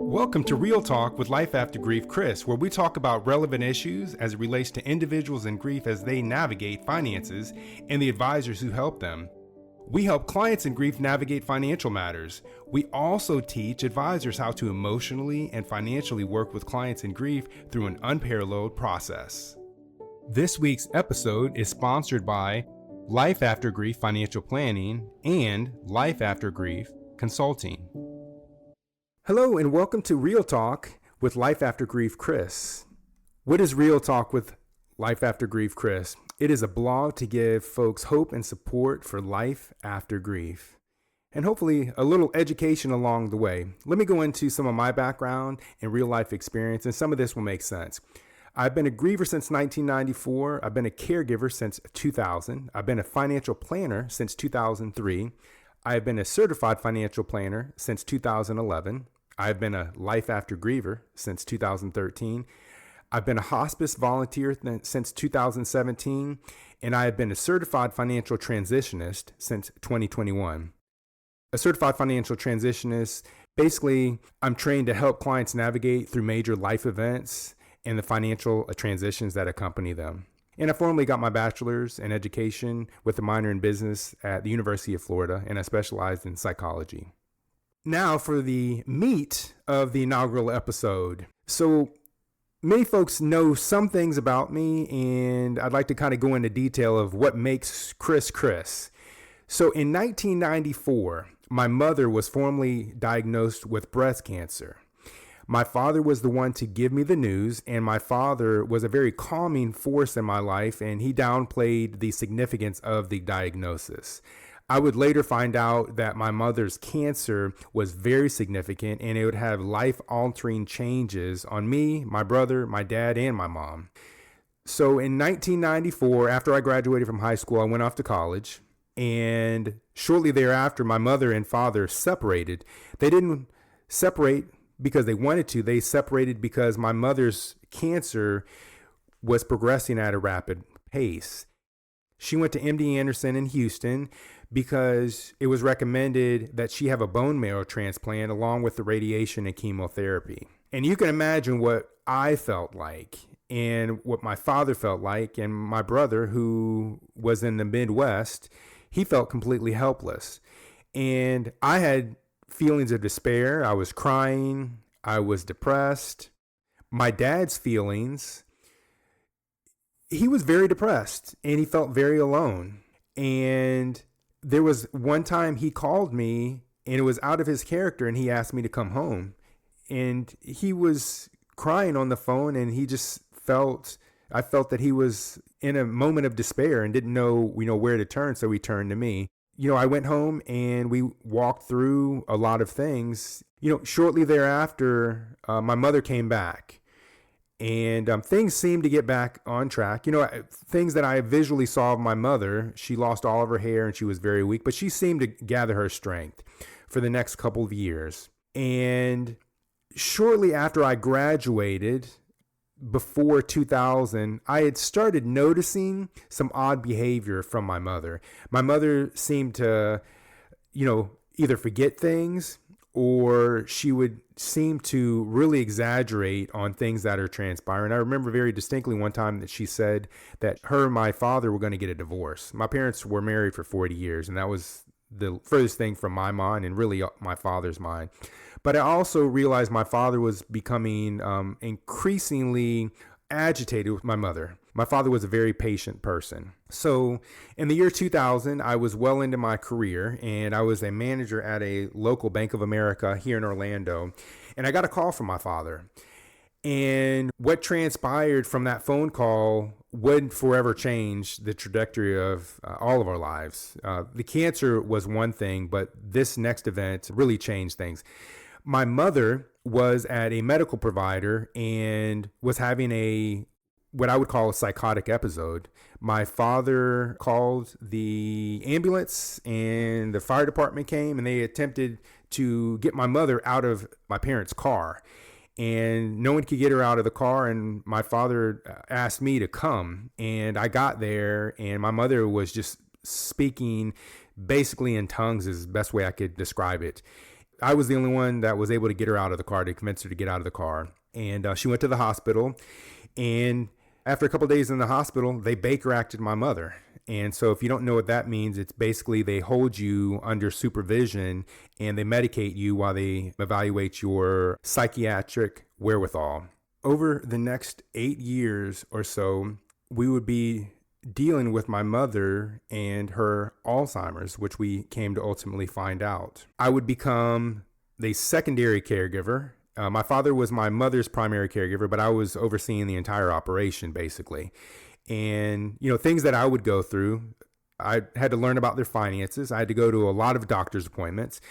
Welcome to Real Talk with Life After Grief Chris, where we talk about relevant issues as it relates to individuals in grief as they navigate finances and the advisors who help them. We help clients in grief navigate financial matters. We also teach advisors how to emotionally and financially work with clients in grief through an unparalleled process. This week's episode is sponsored by Life After Grief Financial Planning and Life After Grief Consulting. Hello and welcome to Real Talk with Life After Grief Chris. What is Real Talk with Life After Grief Chris? It is a blog to give folks hope and support for life after grief, and hopefully a little education along the way. Let me go into some of my background and real life experience, and some of this will make sense. I've been a griever since 1994. I've been a caregiver since 2000. I've been a financial planner since 2003. I've been a certified financial planner since 2011. I've been a life after griever since 2013. I've been a hospice volunteer since 2017, and I have been a certified financial transitionist since 2021. A certified financial transitionist, basically, I'm trained to help clients navigate through major life events and the financial transitions that accompany them. And I formally got my bachelor's in education with a minor in business at the University of Florida, and I specialized in psychology. Now for the meat of the inaugural episode. So many folks know some things about me, and I'd like to kind of go into detail of what makes Chris Chris. So in 1994, my mother was formally diagnosed with breast cancer. My father was the one to give me the news, and my father was a very calming force in my life, and he downplayed the significance of the diagnosis. I would later find out that my mother's cancer was very significant, and it would have life-altering changes on me, my brother, my dad, and my mom. So in 1994, after I graduated from high school, I went off to college, and shortly thereafter, my mother and father separated. They didn't separate because they wanted to. They separated because my mother's cancer was progressing at a rapid pace. She went to MD Anderson in Houston because it was recommended that she have a bone marrow transplant along with the radiation and chemotherapy. And you can imagine what I felt like and what my father felt like, and my brother, who was in the Midwest, he felt completely helpless. And I had feelings of despair. I was crying. I was depressed. My dad's feelings, he was very depressed and he felt very alone. And there was one time he called me, and it was out of his character, and he asked me to come home. And he was crying on the phone, and he just I felt that he was in a moment of despair and didn't know, where to turn. So he turned to me. I went home and we walked through a lot of things. Shortly thereafter, my mother came back, and things seemed to get back on track. Things that I visually saw of my mother, she lost all of her hair and she was very weak, but she seemed to gather her strength for the next couple of years. And shortly after I graduated, before 2000, I had started noticing some odd behavior from my mother. My mother seemed to, either forget things, or she would seem to really exaggerate on things that are transpiring. I remember very distinctly one time that she said that her and my father were going to get a divorce. My parents were married for 40 years, and that was the furthest thing from my mind and really my father's mind. But I also realized my father was becoming increasingly agitated with my mother. My father was a very patient person. So in the year 2000, I was well into my career, and I was a manager at a local Bank of America here in Orlando. And I got a call from my father. And what transpired from that phone call would forever change the trajectory of all of our lives. The cancer was one thing, but this next event really changed things. My mother was at a medical provider and was having what I would call a psychotic episode. My father called the ambulance, and the fire department came, and they attempted to get my mother out of my parents' car. And no one could get her out of the car, and my father asked me to come. And I got there, and my mother was just speaking basically in tongues is the best way I could describe it. I was the only one that was able to get her out of the car, to convince her to get out of the car. And she went to the hospital. And after a couple of days in the hospital, they Baker Acted my mother. And so if you don't know what that means, it's basically they hold you under supervision and they medicate you while they evaluate your psychiatric wherewithal. Over the next 8 years or so, we would be dealing with my mother and her Alzheimer's, which we came to ultimately find out. I would become the secondary caregiver. My father was my mother's primary caregiver, but I was overseeing the entire operation basically. And, things that I would go through, I had to learn about their finances. I had to go to a lot of doctor's appointments.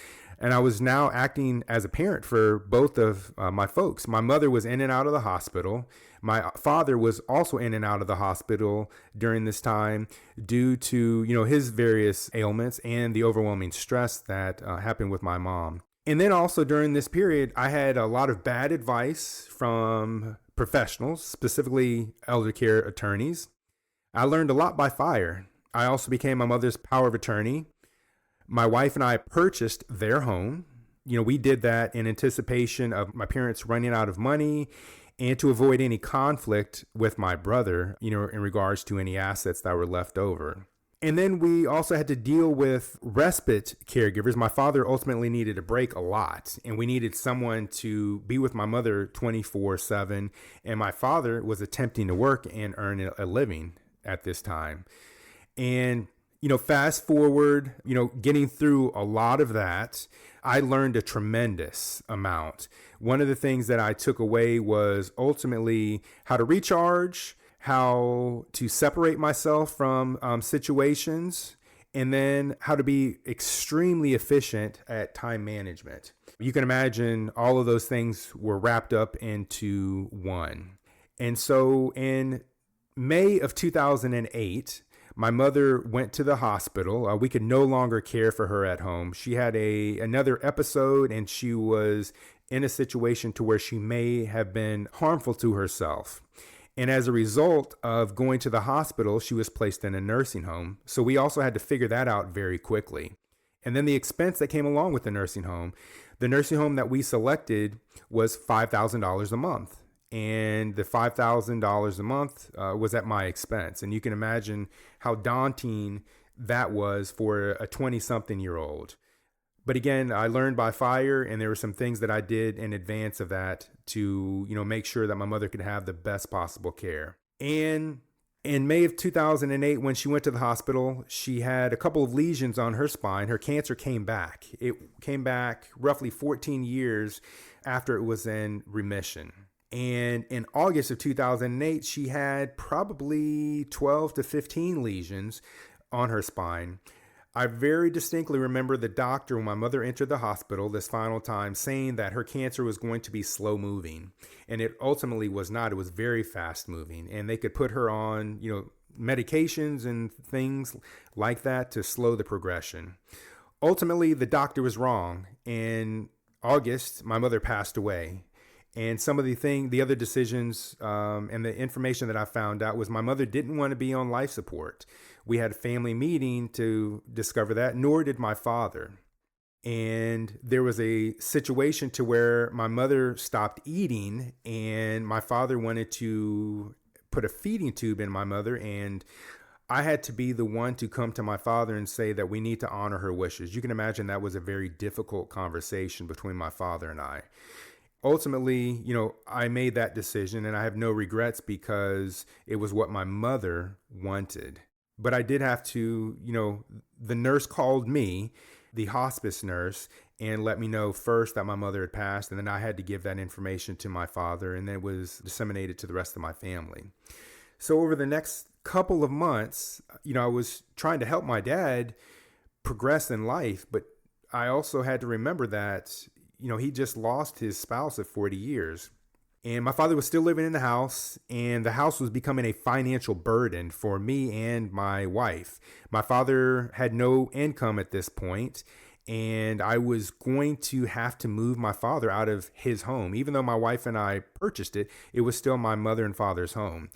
And I was now acting as a parent for both of my folks. My mother was in and out of the hospital. My father was also in and out of the hospital during this time due to, his various ailments and the overwhelming stress that happened with my mom. And then also during this period, I had a lot of bad advice from professionals, specifically elder care attorneys. I learned a lot by fire. I also became my mother's power of attorney. My wife and I purchased their home. We did that in anticipation of my parents running out of money and to avoid any conflict with my brother, in regards to any assets that were left over. And then we also had to deal with respite caregivers. My father ultimately needed a break a lot, and we needed someone to be with my mother 24/7. And my father was attempting to work and earn a living at this time. And fast forward, getting through a lot of that, I learned a tremendous amount. One of the things that I took away was ultimately how to recharge, how to separate myself from situations, and then how to be extremely efficient at time management. You can imagine all of those things were wrapped up into one. And so in May of 2008, my mother went to the hospital. We could no longer care for her at home. She had another episode, and she was in a situation to where she may have been harmful to herself. And as a result of going to the hospital, she was placed in a nursing home. So we also had to figure that out very quickly. And then the expense that came along with the nursing home that we selected was $5,000 a month. And the $5,000 a month was at my expense. And you can imagine how daunting that was for a 20-something-year-old. But again, I learned by fire, and there were some things that I did in advance of that to, make sure that my mother could have the best possible care. And in May of 2008, when she went to the hospital, she had a couple of lesions on her spine. Her cancer came back. It came back roughly 14 years after it was in remission. And in August of 2008, she had probably 12 to 15 lesions on her spine. I very distinctly remember the doctor, when my mother entered the hospital this final time, saying that her cancer was going to be slow moving. And it ultimately was not. It was very fast moving. And they could put her on, medications and things like that to slow the progression. Ultimately, the doctor was wrong. In August, my mother passed away. And some of the other decisions and the information that I found out was my mother didn't want to be on life support. We had a family meeting to discover that, nor did my father. And there was a situation to where my mother stopped eating, and my father wanted to put a feeding tube in my mother, and I had to be the one to come to my father and say that we need to honor her wishes. You can imagine that was a very difficult conversation between my father and I. Ultimately, I made that decision, and I have no regrets because it was what my mother wanted. But I did have to, the nurse called me, the hospice nurse, and let me know first that my mother had passed. And then I had to give that information to my father, and then it was disseminated to the rest of my family. So over the next couple of months, I was trying to help my dad progress in life, but I also had to remember that he just lost his spouse of 40 years. And my father was still living in the house, and the house was becoming a financial burden for me and my wife. My father had no income at this point, and I was going to have to move my father out of his home. Even though my wife and I purchased it, it was still my mother and father's home.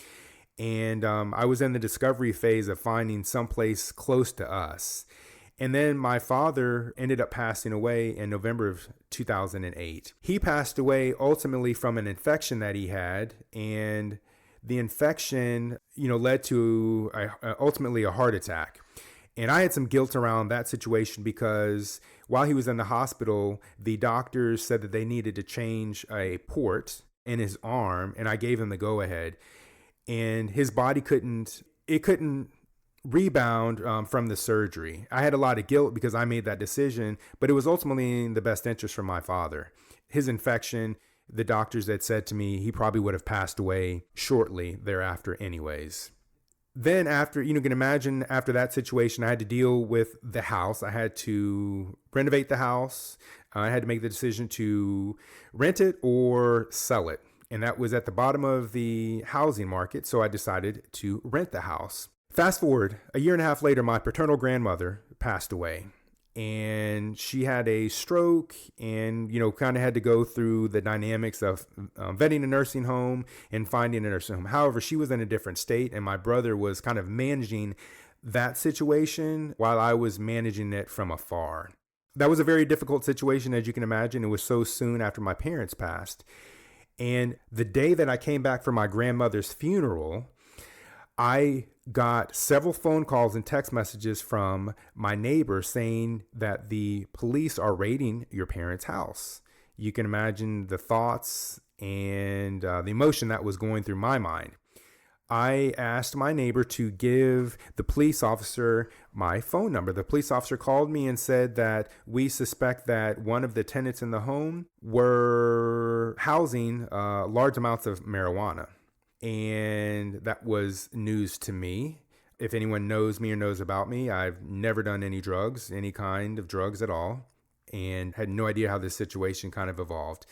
And I was in the discovery phase of finding someplace close to us. And then my father ended up passing away in November of 2008. He passed away ultimately from an infection that he had, and the infection, led to ultimately a heart attack. And I had some guilt around that situation because while he was in the hospital, the doctors said that they needed to change a port in his arm, and I gave him the go ahead. And his body couldn't rebound from the surgery. I had a lot of guilt because I made that decision, but it was ultimately in the best interest for my father. His infection, the doctors had said to me, he probably would have passed away shortly thereafter anyways. Then after, you can imagine after that situation, I had to deal with the house. I had to renovate the house. I had to make the decision to rent it or sell it. And that was at the bottom of the housing market. So I decided to rent the house. Fast forward, a year and a half later, my paternal grandmother passed away. And she had a stroke and, kind of had to go through the dynamics of vetting a nursing home and finding a nursing home. However, she was in a different state, and my brother was kind of managing that situation while I was managing it from afar. That was a very difficult situation, as you can imagine. It was so soon after my parents passed. And the day that I came back for my grandmother's funeral, I got several phone calls and text messages from my neighbor saying that the police are raiding your parents' house. You can imagine the thoughts and the emotion that was going through my mind. I asked my neighbor to give the police officer my phone number. The police officer called me and said that we suspect that one of the tenants in the home were housing large amounts of marijuana. And that was news to me. If anyone knows me or knows about me, I've never done any drugs, any kind of drugs at all, and had no idea how this situation kind of evolved.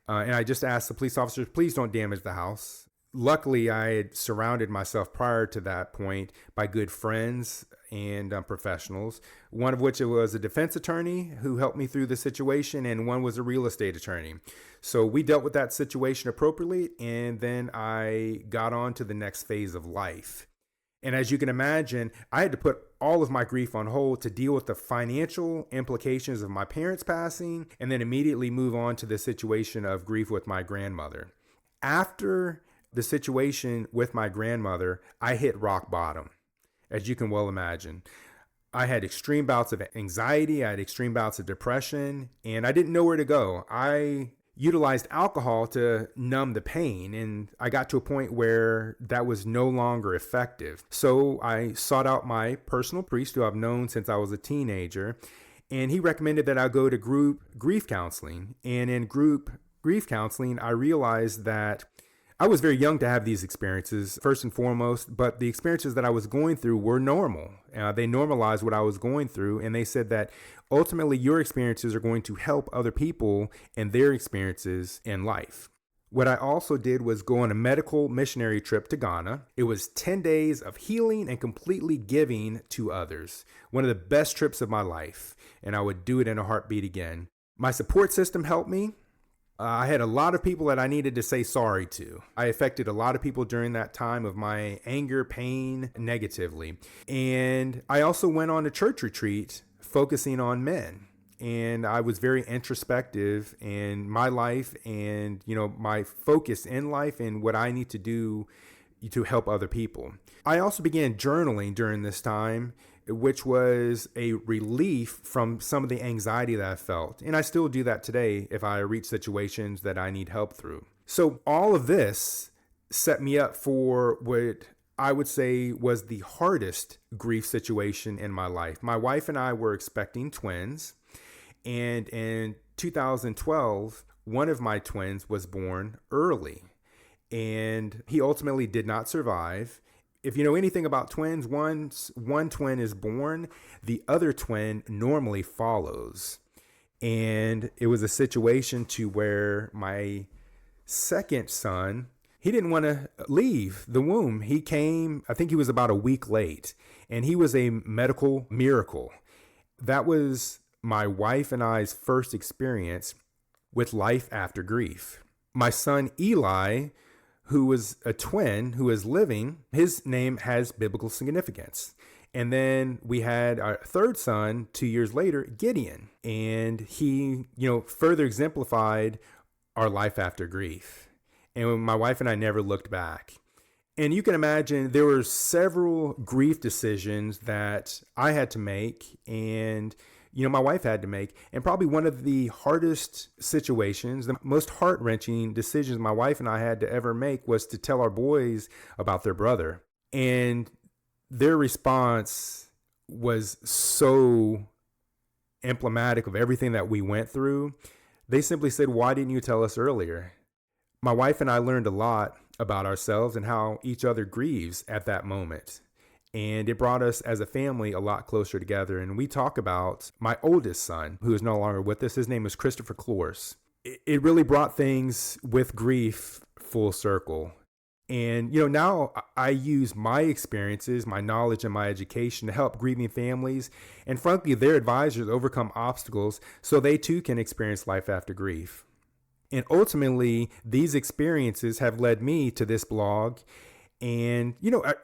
And I just asked the police officers, please don't damage the house. Luckily, I had surrounded myself prior to that point by good friends and professionals, one of which was a defense attorney who helped me through the situation, and one was a real estate attorney. So we dealt with that situation appropriately, and then I got on to the next phase of life. And as you can imagine, I had to put all of my grief on hold to deal with the financial implications of my parents passing, and then immediately move on to the situation of grief with my grandmother. After the situation with my grandmother, I hit rock bottom, as you can well imagine. I had extreme bouts of anxiety, I had extreme bouts of depression, and I didn't know where to go. I utilized alcohol to numb the pain, and I got to a point where that was no longer effective. So I sought out my personal priest, who I've known since I was a teenager, and he recommended that I go to group grief counseling. And in group grief counseling, I realized that I was very young to have these experiences, first and foremost, but the experiences that I was going through were normal. They normalized what I was going through, and they said that ultimately your experiences are going to help other people and their experiences in life. What I also did was go on a medical missionary trip to Ghana. It was 10 days of healing and completely giving to others. One of the best trips of my life, and I would do it in a heartbeat again. My support system helped me. I had a lot of people that I needed to say sorry to. I affected a lot of people during that time of my anger, pain, negatively. And I also went on a church retreat focusing on men. And I was very introspective in my life and, my focus in life and what I need to do to help other people. I also began journaling during this time, which was a relief from some of the anxiety that I felt. And I still do that today if I reach situations that I need help through. So all of this set me up for what I would say was the hardest grief situation in my life. My wife and I were expecting twins. And in 2012, one of my twins was born early. And he ultimately did not survive. If you know anything about twins, once one twin is born, the other twin normally follows. And it was a situation to where my second son, he didn't want to leave the womb. He came, I think he was about a week late, and he was a medical miracle. That was my wife and I's first experience with life after grief. My son Eli, who was a twin who is living, his name has biblical significance. And then we had our third son 2 years later, Gideon, and he, further exemplified our life after grief. And my wife and I never looked back. And you can imagine there were several grief decisions that I had to make and, my wife had to make. And probably one of the hardest situations, the most heart-wrenching decisions my wife and I had to ever make was to tell our boys about their brother. And their response was so emblematic of everything that we went through. They simply said, "Why didn't you tell us earlier?" My wife and I learned a lot about ourselves and how each other grieves at that moment. And it brought us as a family a lot closer together. And we talk about my oldest son, who is no longer with us. His name is Christopher Clores. It really brought things with grief full circle. And, now I use my experiences, my knowledge, and my education to help grieving families and, frankly, their advisors overcome obstacles so they too can experience life after grief. And ultimately, these experiences have led me to this blog. And,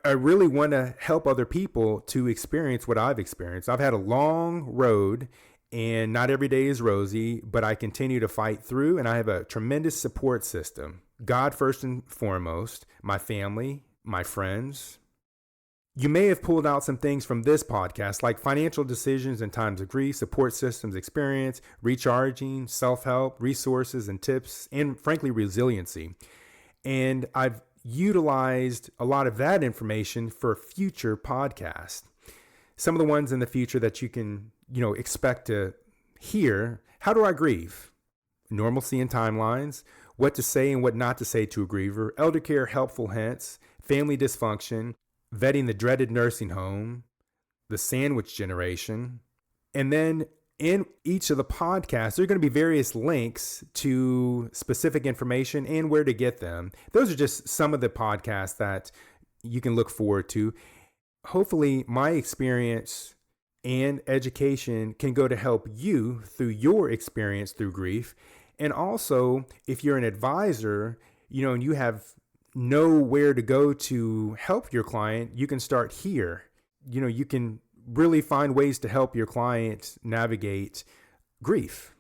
I really want to help other people to experience what I've experienced. I've had a long road, and not every day is rosy, but I continue to fight through, and I have a tremendous support system. God first and foremost, my family, my friends. You may have pulled out some things from this podcast, like financial decisions in times of grief, support systems experience, recharging, self-help, resources and tips, and frankly, resiliency. And I've utilized a lot of that information for future podcasts. Some of the ones in the future that you can, expect to hear. How do I grieve? Normalcy and timelines. What to say and what not to say to a griever. Elder care, helpful hints. Family dysfunction. Vetting the dreaded nursing home. The sandwich generation. And then in each of the podcasts, there are going to be various links to specific information and where to get them. Those are just some of the podcasts that you can look forward to. Hopefully, my experience and education can go to help you through your experience through grief. And also, if you're an advisor, and you have nowhere to go to help your client, you can start here. You can really find ways to help your client navigate grief.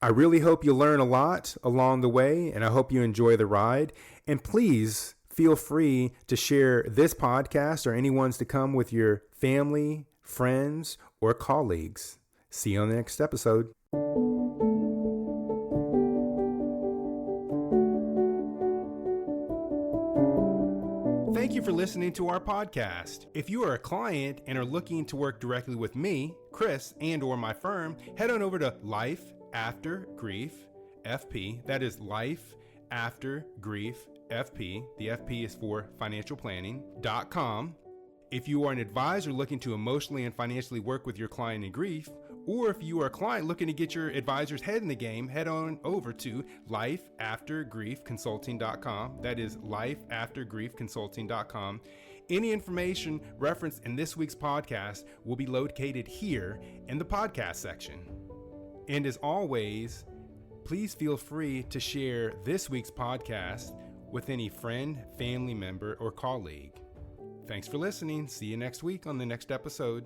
I really hope you learn a lot along the way, and I hope you enjoy the ride. And please feel free to share this podcast or any ones to come with your family, friends, or colleagues. See you on the next episode. Thank you for listening to our podcast. If you are a client and are looking to work directly with me, Chris, and or my firm, head on over to Life After Grief FP. That is Life After Grief FP. The FP is for financial planning.com. If you are an advisor looking to emotionally and financially work with your client in grief, or if you are a client looking to get your advisor's head in the game, head on over to lifeaftergriefconsulting.com. That is lifeaftergriefconsulting.com. Any information referenced in this week's podcast will be located here in the podcast section. And as always, please feel free to share this week's podcast with any friend, family member, or colleague. Thanks for listening. See you next week on the next episode.